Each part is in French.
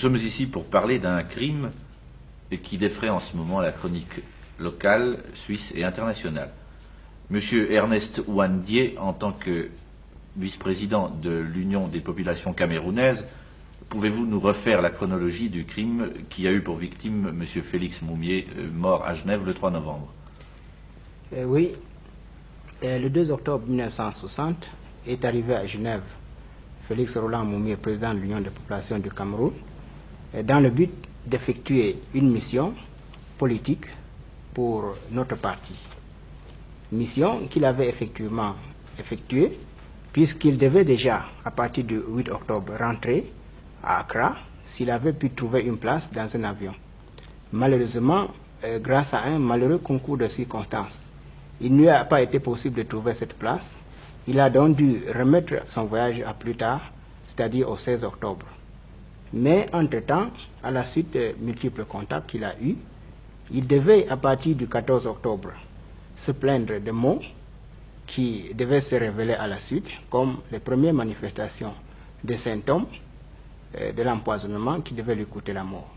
sommes ici pour parler d'un crime qui défraie en ce moment la chronique locale, suisse et internationale. Monsieur Ernest Ouandié, en tant que vice-président de l'Union des populations camerounaises, pouvez-vous nous refaire la chronologie du crime qui a eu pour victime Monsieur Félix Moumié, mort à Genève le 3 novembre? Oui, le 2 octobre 1960 est arrivé à Genève Félix Roland Moumié, président de l'Union des populations du Cameroun, dans le but d'effectuer une mission politique pour notre parti. Mission qu'il avait effectivement effectuée, puisqu'il devait déjà, à partir du 8 octobre, rentrer à Accra s'il avait pu trouver une place dans un avion. Malheureusement, grâce à un malheureux concours de circonstances, il ne lui a pas été possible de trouver cette place. Il a donc dû remettre son voyage à plus tard, c'est-à-dire au 16 octobre. Mais entre-temps, à la suite de multiples contacts qu'il a eus, il devait, à partir du 14 octobre, se plaindre de maux qui devaient se révéler à la suite, comme les premières manifestations des symptômes de l'empoisonnement qui devait lui coûter la mort.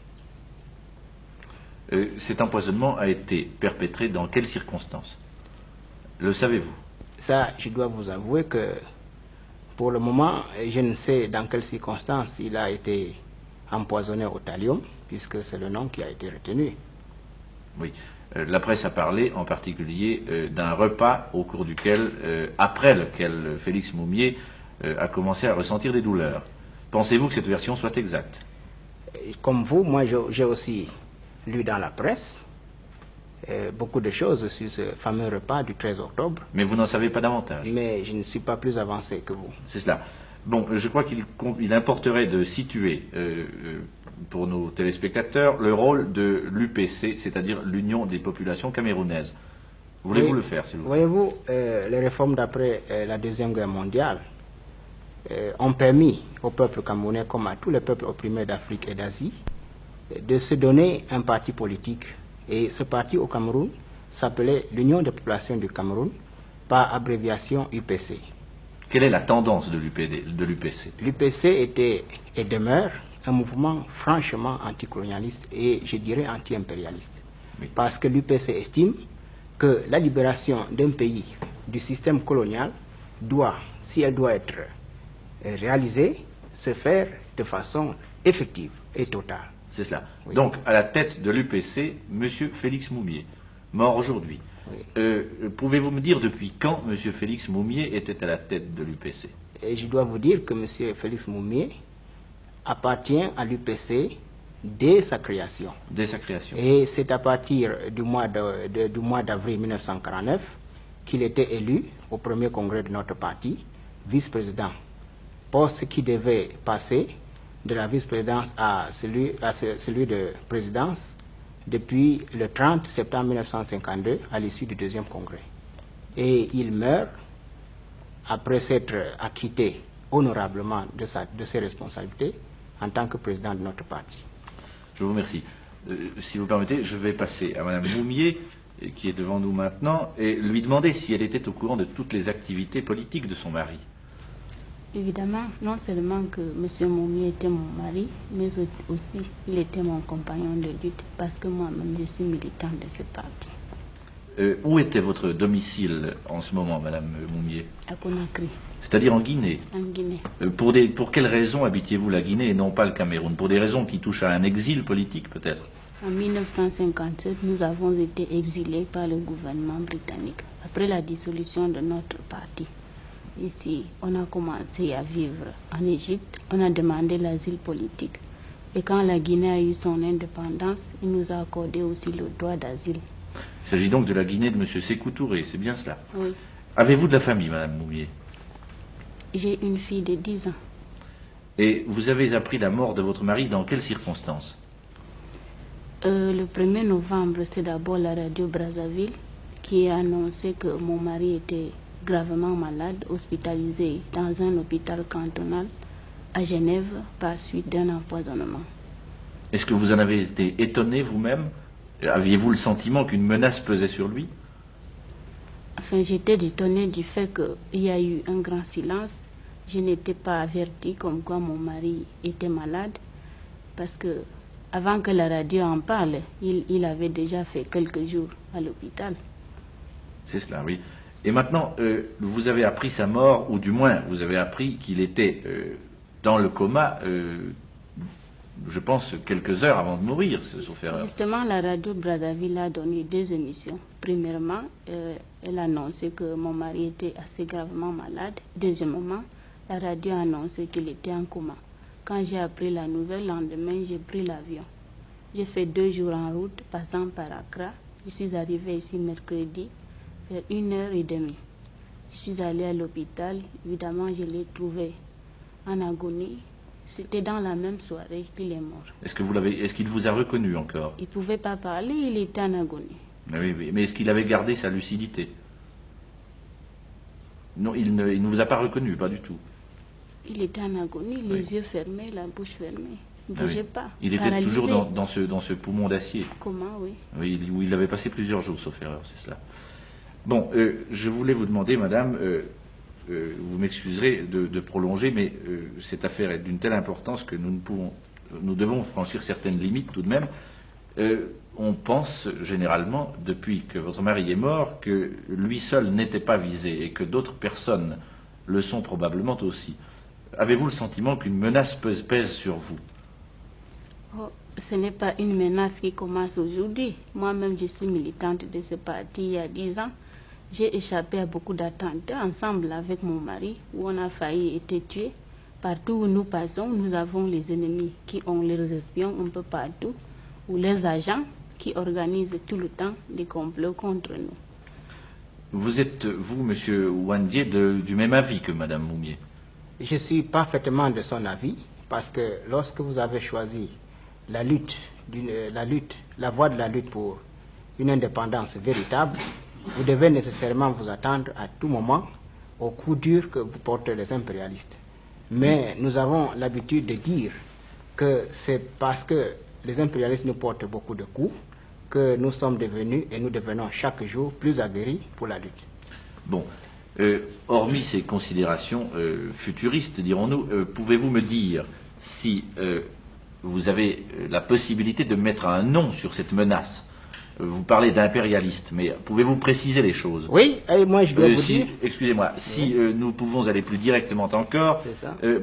Cet empoisonnement a été perpétré dans quelles circonstances? Le savez-vous? Ça, je dois vous avouer que pour le moment, je ne sais dans quelles circonstances il a été empoisonné au thallium, puisque c'est le nom qui a été retenu. Oui. La presse a parlé en particulier d'un repas au cours duquel, après lequel Félix Moumié a commencé à ressentir des douleurs. Pensez-vous que cette version soit exacte? Comme vous, moi j'ai aussi lu dans la presse beaucoup de choses sur ce fameux repas du 13 octobre. Mais vous n'en savez pas davantage? Mais je ne suis pas plus avancé que vous. C'est cela. Bon, je crois qu'il importerait de situer pour nos téléspectateurs le rôle de l'UPC, c'est-à-dire l'Union des populations camerounaises. Voulez-vous le faire, s'il vous plaît? Voyez-vous, les réformes d'après la Deuxième Guerre mondiale ont permis au peuple camerounais, comme à tous les peuples opprimés d'Afrique et d'Asie, de se donner un parti politique. Et ce parti au Cameroun s'appelait l'Union des populations du Cameroun, par abréviation UPC. Quelle est la tendance de l'UPC? L'UPC était et demeure un mouvement franchement anticolonialiste et je dirais anti-impérialiste. Oui. Parce que l'UPC estime que la libération d'un pays du système colonial doit, si elle doit être réalisée, se faire de façon effective et totale. C'est cela. Oui. Donc, à la tête de l'UPC, M. Félix Moumié, mort aujourd'hui. Oui. Pouvez-vous me dire depuis quand M. Félix Moumié était à la tête de l'UPC? Et je dois vous dire que M. Félix Moumié appartient à l'UPC dès sa création. Dès sa création. Et c'est à partir du mois d'avril 1949 qu'il était élu au premier congrès de notre parti, vice-président. Poste qui devait passer de la vice-présidence à celui de présidence depuis le 30 septembre 1952 à l'issue du deuxième congrès. Et il meurt après s'être acquitté honorablement de ses responsabilités en tant que président de notre parti. Je vous remercie. Si vous permettez, je vais passer à Mme Moumié, qui est devant nous maintenant, et lui demander si elle était au courant de toutes les activités politiques de son mari. Évidemment, non seulement que M. Moumié était mon mari, mais aussi il était mon compagnon de lutte, parce que moi-même je suis militant de ce parti. Où était votre domicile en ce moment, Madame Moumié? À Conakry. C'est-à-dire en Guinée? En Guinée. Pour quelles raisons habitiez-vous la Guinée et non pas le Cameroun? Pour des raisons qui touchent à un exil politique, peut-être? En 1957, nous avons été exilés par le gouvernement britannique, après la dissolution de notre parti. Ici, on a commencé à vivre en Égypte, on a demandé l'asile politique. Et quand la Guinée a eu son indépendance, il nous a accordé aussi le droit d'asile. Il s'agit donc de la Guinée de M. Sékou Touré, c'est bien cela? Oui. Avez-vous de la famille, Madame Moumié? J'ai une fille de 10 ans. Et vous avez appris la mort de votre mari dans quelles circonstances? Le 1er novembre, c'est d'abord la radio Brazzaville qui a annoncé que mon mari était gravement malade, hospitalisé dans un hôpital cantonal à Genève par suite d'un empoisonnement. Est-ce que vous en avez été étonné vous-même? Aviez-vous le sentiment qu'une menace pesait sur lui? Enfin, j'étais étonnée du fait qu'il y a eu un grand silence. Je n'étais pas avertie comme quoi mon mari était malade. parce que avant que la radio en parle, il avait déjà fait quelques jours à l'hôpital. C'est cela, oui. Et maintenant, vous avez appris sa mort, ou du moins, vous avez appris qu'il était dans le coma, je pense, quelques heures avant de mourir, sauf erreur. Justement, la radio Brazzaville a donné 2 émissions. Premièrement, elle annonçait que mon mari était assez gravement malade. Deuxièmement, la radio a annoncé qu'il était en coma. Quand j'ai appris la nouvelle, le lendemain, j'ai pris l'avion. J'ai fait 2 jours en route, passant par Accra. Je suis arrivée ici mercredi, vers 1h30. Je suis allée à l'hôpital. Évidemment, je l'ai trouvé en agonie. C'était dans la même soirée qu'il est mort. Est-ce qu'il vous a reconnu encore? Il ne pouvait pas parler, il était en agonie. Mais est-ce qu'il avait gardé sa lucidité? Non, il ne vous a pas reconnu, pas du tout. Il était en agonie, les yeux fermés, la bouche fermée. Il ne bougeait pas. Il était paralysé. toujours dans ce poumon d'acier. Comment, oui. Oui, où il avait passé plusieurs jours, sauf erreur, c'est cela. Bon, je voulais vous demander, madame, vous m'excuserez de prolonger, mais cette affaire est d'une telle importance que nous devons franchir certaines limites tout de même. On pense généralement, depuis que votre mari est mort, que lui seul n'était pas visé et que d'autres personnes le sont probablement aussi. Avez-vous le sentiment qu'une menace pèse sur vous? Oh, ce n'est pas une menace qui commence aujourd'hui. Moi-même, je suis militante de ce parti il y a 10 ans. J'ai échappé à beaucoup d'attentats ensemble avec mon mari, où on a failli être tué. Partout où nous passons, nous avons les ennemis qui ont leurs espions un peu partout, ou les agents qui organisent tout le temps des complots contre nous. Vous êtes, vous, monsieur Wandié, du même avis que madame Moumié? Je suis parfaitement de son avis, parce que lorsque vous avez choisi la voie de la lutte pour une indépendance véritable, vous devez nécessairement vous attendre à tout moment au coup dur que vous portent les impérialistes. Mais nous avons l'habitude de dire que c'est parce que les impérialistes nous portent beaucoup de coups que nous sommes devenus et nous devenons chaque jour plus aguerris pour la lutte. Bon, hormis ces considérations futuristes, dirons-nous, pouvez-vous me dire si vous avez la possibilité de mettre un nom sur cette menace? Vous parlez d'impérialiste, mais pouvez-vous préciser les choses? Oui, et moi je dois vous dire... Excusez-moi, si nous pouvons aller plus directement encore,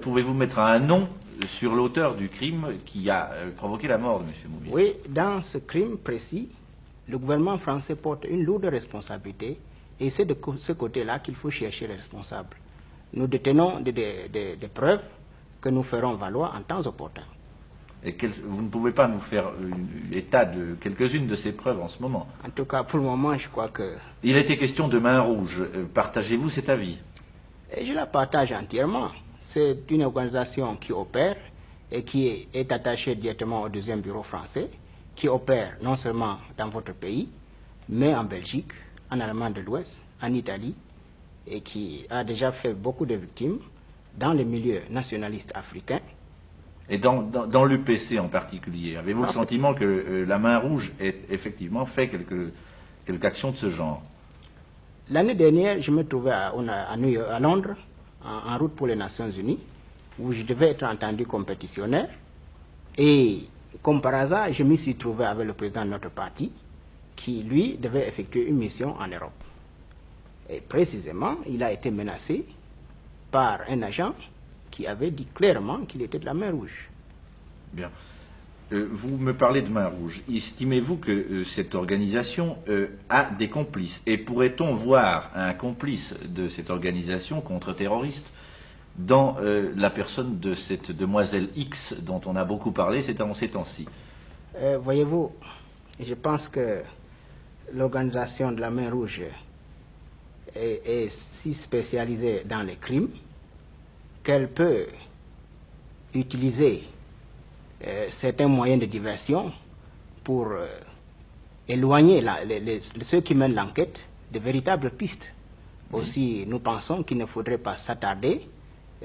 pouvez-vous mettre un nom sur l'auteur du crime qui a provoqué la mort de M. Moumié? Oui, dans ce crime précis, le gouvernement français porte une lourde responsabilité et c'est de ce côté-là qu'il faut chercher les responsables. Nous détenons des preuves que nous ferons valoir en temps opportun. Et vous ne pouvez pas nous faire état de quelques-unes de ces preuves en ce moment? En tout cas, pour le moment, je crois que... Il était question de Main Rouge. Partagez-vous cet avis? Et je la partage entièrement. C'est une organisation qui opère et qui est attachée directement au 2e bureau français, qui opère non seulement dans votre pays, mais en Belgique, en Allemagne de l'Ouest, en Italie, et qui a déjà fait beaucoup de victimes dans les milieux nationalistes africains. Et dans l'UPC en particulier, avez-vous le sentiment que la Main Rouge ait effectivement fait quelque action de ce genre? L'année dernière, je me trouvais à Londres, en route pour les Nations Unies, où je devais être entendu comme pétitionnaire. Et comme par hasard, je m'y suis trouvé avec le président de notre parti, qui, lui, devait effectuer une mission en Europe. Et précisément, il a été menacé par un agent qui avait dit clairement qu'il était de la Main Rouge. Bien. Vous me parlez de Main Rouge. Estimez-vous que cette organisation a des complices? Et pourrait-on voir un complice de cette organisation contre-terroriste dans la personne de cette demoiselle X dont on a beaucoup parlé ces temps-ci? Voyez-vous, je pense que l'organisation de la Main Rouge est si spécialisée dans les crimes qu'elle peut utiliser certains moyens de diversion pour éloigner ceux qui mènent l'enquête de véritables pistes. Aussi, nous pensons qu'il ne faudrait pas s'attarder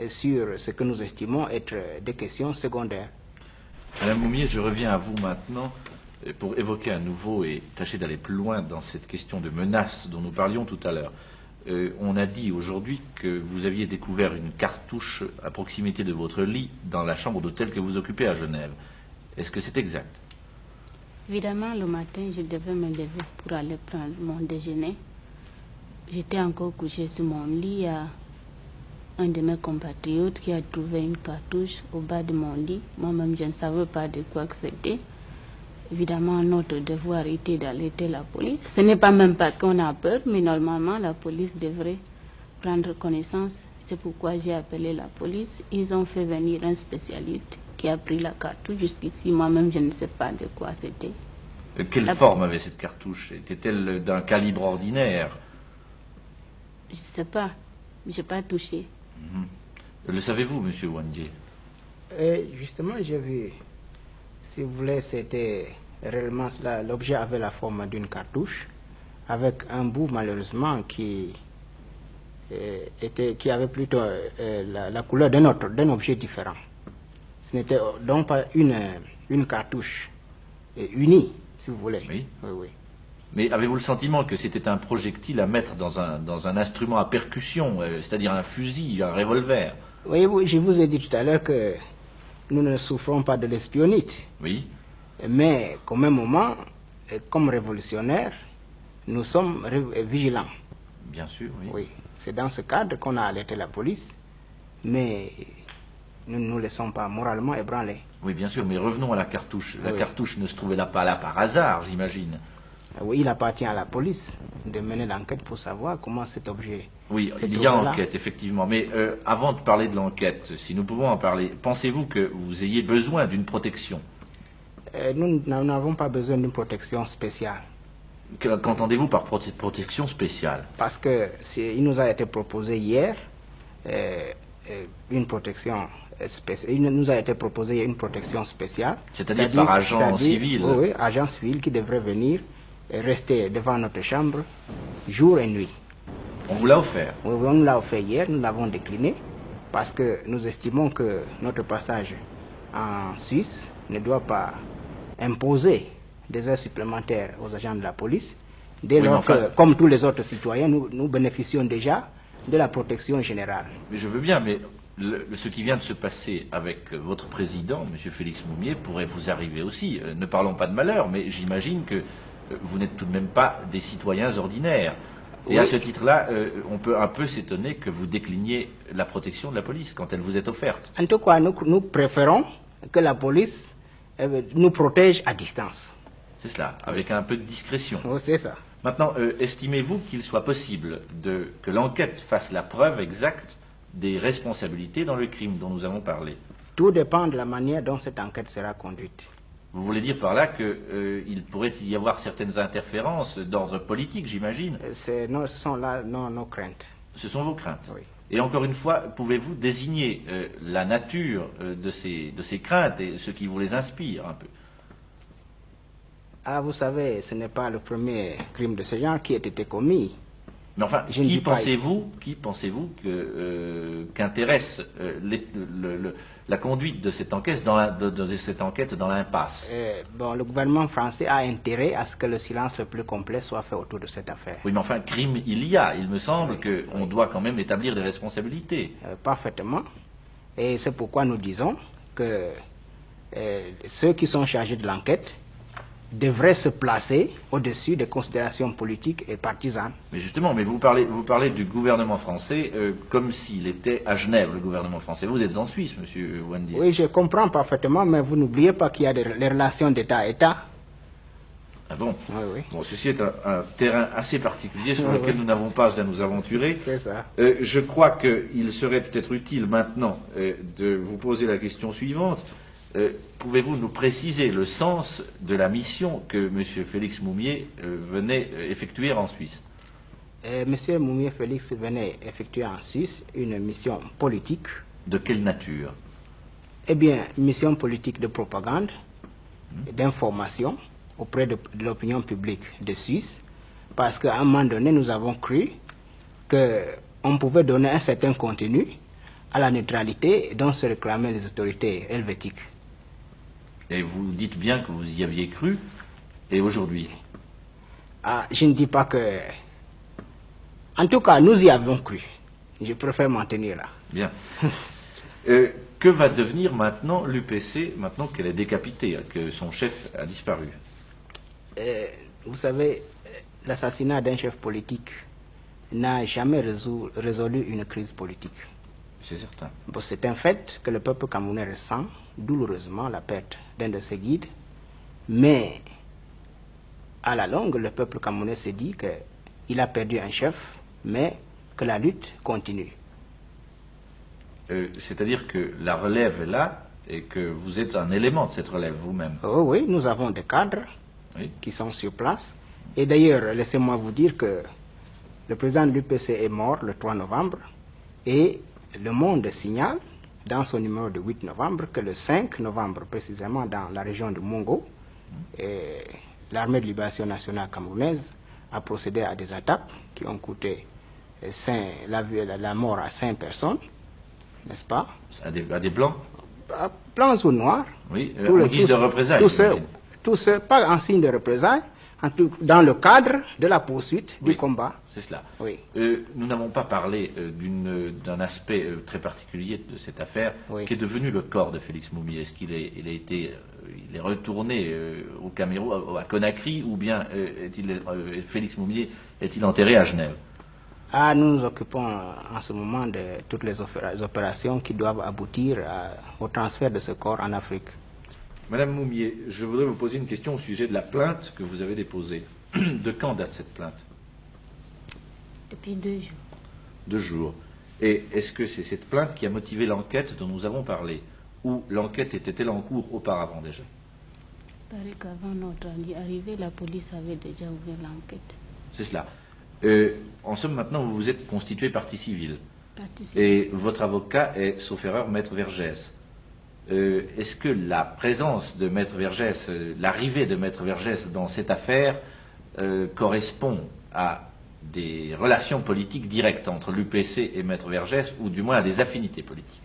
sur ce que nous estimons être des questions secondaires. Madame Moumié, je reviens à vous maintenant pour évoquer à nouveau et tâcher d'aller plus loin dans cette question de menace dont nous parlions tout à l'heure. On a dit aujourd'hui que vous aviez découvert une cartouche à proximité de votre lit dans la chambre d'hôtel que vous occupez à Genève. Est-ce que c'est exact? Évidemment, le matin, je devais me lever pour aller prendre mon déjeuner. J'étais encore couché sur mon lit. Il y a un de mes compatriotes qui a trouvé une cartouche au bas de mon lit. Moi-même, je ne savais pas de quoi que c'était. Évidemment, notre devoir était d'alerter la police. Ce n'est pas même parce qu'on a peur, mais normalement, la police devrait prendre connaissance. C'est pourquoi j'ai appelé la police. Ils ont fait venir un spécialiste qui a pris la cartouche. Jusqu'ici, moi-même, je ne sais pas de quoi c'était. Quelle forme avait cette cartouche? Était-elle d'un calibre ordinaire? Je ne sais pas. Je n'ai pas touché. Le savez-vous, monsieur Wandié? Justement, j'ai vu, si vous voulez, c'était réellement cela. L'objet avait la forme d'une cartouche, avec un bout, malheureusement, qui avait plutôt la couleur d'un objet différent. Ce n'était donc pas une cartouche unie, si vous voulez. Oui. Oui, oui. Mais avez-vous le sentiment que c'était un projectile à mettre dans un instrument à percussion, c'est-à-dire un fusil, un revolver? Oui, oui, je vous ai dit tout à l'heure que nous ne souffrons pas de l'espionnite. Oui. Mais qu'au même moment, comme révolutionnaires, nous sommes vigilants. Bien sûr, oui. Oui, c'est dans ce cadre qu'on a alerté la police, mais nous ne nous laissons pas moralement ébranler. Oui, bien sûr, mais revenons à la cartouche. La Oui. cartouche ne se trouvait pas là par hasard, j'imagine. Oui, il appartient à la police de mener l'enquête pour savoir comment cet objet Oui, s'est il y a trouvé là. enquête, effectivement. Mais avant de parler de l'enquête, si nous pouvons en parler, pensez-vous que vous ayez besoin d'une protection? Nous n'avons pas besoin d'une protection spéciale. Qu'entendez-vous par protection spéciale? Parce que il nous a été proposé hier une protection spéciale. Il nous a été proposé une protection spéciale. C'est-à-dire par agent civil? Oui, oui, agent civil qui devrait venir et rester devant notre chambre jour et nuit. On vous l'a offert? Oui, on nous l'a offert hier, nous l'avons décliné parce que nous estimons que notre passage en Suisse ne doit pas imposer des heures supplémentaires aux agents de la police, dès lors que, comme tous les autres citoyens, nous bénéficions déjà de la protection générale. Mais je veux bien, mais ce qui vient de se passer avec votre président, M. Félix Moumié, pourrait vous arriver aussi. Ne parlons pas de malheur, mais j'imagine que vous n'êtes tout de même pas des citoyens ordinaires. Et oui. à ce titre-là, on peut un peu s'étonner que vous décliniez la protection de la police quand elle vous est offerte. En tout cas, nous préférons que la police nous protège à distance. C'est cela, avec un peu de discrétion. Oui, c'est ça. Maintenant, estimez-vous qu'il soit possible que l'enquête fasse la preuve exacte des responsabilités dans le crime dont nous avons parlé? Tout dépend de la manière dont cette enquête sera conduite. Vous voulez dire par là qu'il pourrait y avoir certaines interférences d'ordre politique, j'imagine? Ce sont là nos craintes. Ce sont vos craintes. Oui. Et encore une fois, pouvez-vous désigner la nature de ces craintes et ce qui vous les inspire un peu? Ah, vous savez, ce n'est pas le premier crime de ce genre qui a été commis. Mais enfin, qui pensez-vous qu'intéresse la conduite de cette enquête dans l'impasse? Bon, le gouvernement français a intérêt à ce que le silence le plus complet soit fait autour de cette affaire. Oui, mais enfin, crime il y a. Il me semble qu'on doit quand même établir des responsabilités. Parfaitement. Et c'est pourquoi nous disons que ceux qui sont chargés de l'enquête devrait se placer au-dessus des considérations politiques et partisanes. Mais justement, vous parlez du gouvernement français comme s'il était à Genève, le gouvernement français. Vous êtes en Suisse, monsieur Wandié. Oui, je comprends parfaitement, mais vous n'oubliez pas qu'il y a les relations d'État à État. Ah bon? Oui, oui. Bon, ceci est un terrain assez particulier sur lequel nous n'avons pas à nous aventurer. C'est ça. Je crois qu'il serait peut-être utile maintenant de vous poser la question suivante. Pouvez-vous nous préciser le sens de la mission que M. Félix Moumié venait effectuer en Suisse? M. Moumié Félix venait effectuer en Suisse une mission politique. De quelle nature? Eh bien, une mission politique de propagande, d'information auprès de l'opinion publique de Suisse, parce qu'à un moment donné, nous avons cru qu'on pouvait donner un certain contenu à la neutralité dont se réclamaient les autorités helvétiques. Et vous dites bien que vous y aviez cru, et aujourd'hui? Ah, je ne dis pas que... En tout cas, nous y avons cru. Je préfère m'en tenir là. Bien. Que va devenir maintenant l'UPC, maintenant qu'elle est décapitée, que son chef a disparu? Vous savez, l'assassinat d'un chef politique n'a jamais résolu une crise politique. C'est certain. Bon, c'est un fait que le peuple camerounais ressent douloureusement la perte d'un de ses guides, mais à la longue, le peuple camerounais se dit qu'il a perdu un chef, mais que la lutte continue. C'est-à-dire que la relève est là et que vous êtes un élément de cette relève vous-même. Oh oui, nous avons des cadres qui sont sur place. Et d'ailleurs, laissez-moi vous dire que le président de l'UPC est mort le 3 novembre et Le Monde signale dans son numéro de 8 novembre que le 5 novembre, précisément dans la région de Mongo, l'armée de libération nationale camerounaise a procédé à des attaques qui ont coûté la mort à 5 personnes, n'est-ce pas? À des blancs? Blancs ou noirs. Oui, en guise de représailles. Tous ceux, pas en signe de représailles, dans le cadre de la poursuite du combat. C'est cela. Oui. Nous n'avons pas parlé d'un aspect très particulier de cette affaire, qui est devenu le corps de Félix Moumié. Est-ce qu'il il est retourné au Cameroun, à Conakry, ou bien Félix Moumié est-il enterré à Genève? Nous nous occupons en ce moment de toutes les opérations qui doivent aboutir au transfert de ce corps en Afrique. Madame Moumié, je voudrais vous poser une question au sujet de la plainte que vous avez déposée. De quand date cette plainte? Depuis 2 jours. 2 jours. Et est-ce que c'est cette plainte qui a motivé l'enquête dont nous avons parlé? Ou l'enquête était-elle en cours auparavant déjà? Il paraît qu'avant notre arrivée, la police avait déjà ouvert l'enquête. C'est cela. En somme, maintenant, vous vous êtes constitué partie civile. Partie civile. Et votre avocat est, sauf erreur, Maître Vergès. Est-ce que la présence de Maître Vergès, l'arrivée de Maître Vergès dans cette affaire correspond à des relations politiques directes entre l'UPC et Maître Vergès, ou du moins à des affinités politiques?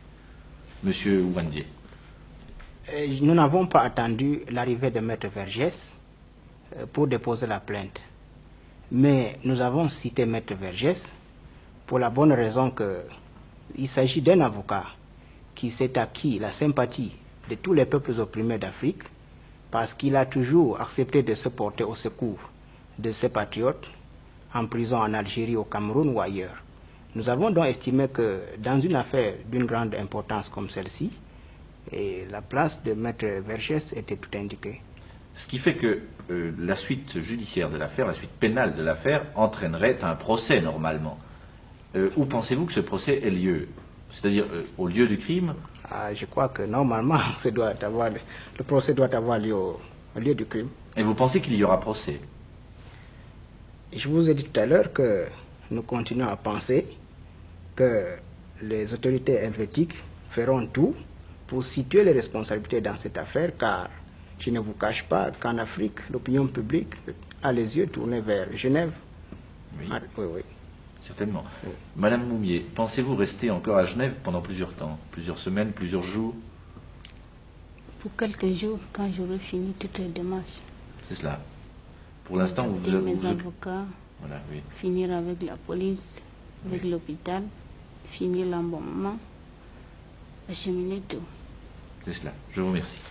Monsieur Ouandié. Nous n'avons pas attendu l'arrivée de Maître Vergès pour déposer la plainte. Mais nous avons cité Maître Vergès pour la bonne raison qu'il s'agit d'un avocat qui s'est acquis la sympathie de tous les peuples opprimés d'Afrique parce qu'il a toujours accepté de se porter au secours de ses patriotes en prison en Algérie, au Cameroun ou ailleurs. Nous avons donc estimé que dans une affaire d'une grande importance comme celle-ci, la place de Maître Vergès était tout indiquée. Ce qui fait que la suite judiciaire de l'affaire, la suite pénale de l'affaire, entraînerait un procès normalement. Où pensez-vous que ce procès ait lieu? C'est-à-dire au lieu du crime? Je crois que normalement, le procès doit avoir lieu au lieu du crime. Et vous pensez qu'il y aura procès? Je vous ai dit tout à l'heure que nous continuons à penser que les autorités helvétiques feront tout pour situer les responsabilités dans cette affaire, car je ne vous cache pas qu'en Afrique, l'opinion publique a les yeux tournés vers Genève. Oui. Oui. Certainement. Madame Moumié, pensez-vous rester encore à Genève pendant plusieurs temps? Plusieurs semaines, plusieurs jours? Pour quelques jours, quand j'aurai fini toutes les démarches. C'est cela. Pour l'instant, mes avocats, voilà, oui. Finir avec la police, avec l'hôpital, finir l'embaumement, acheminer tout. C'est cela. Je vous remercie.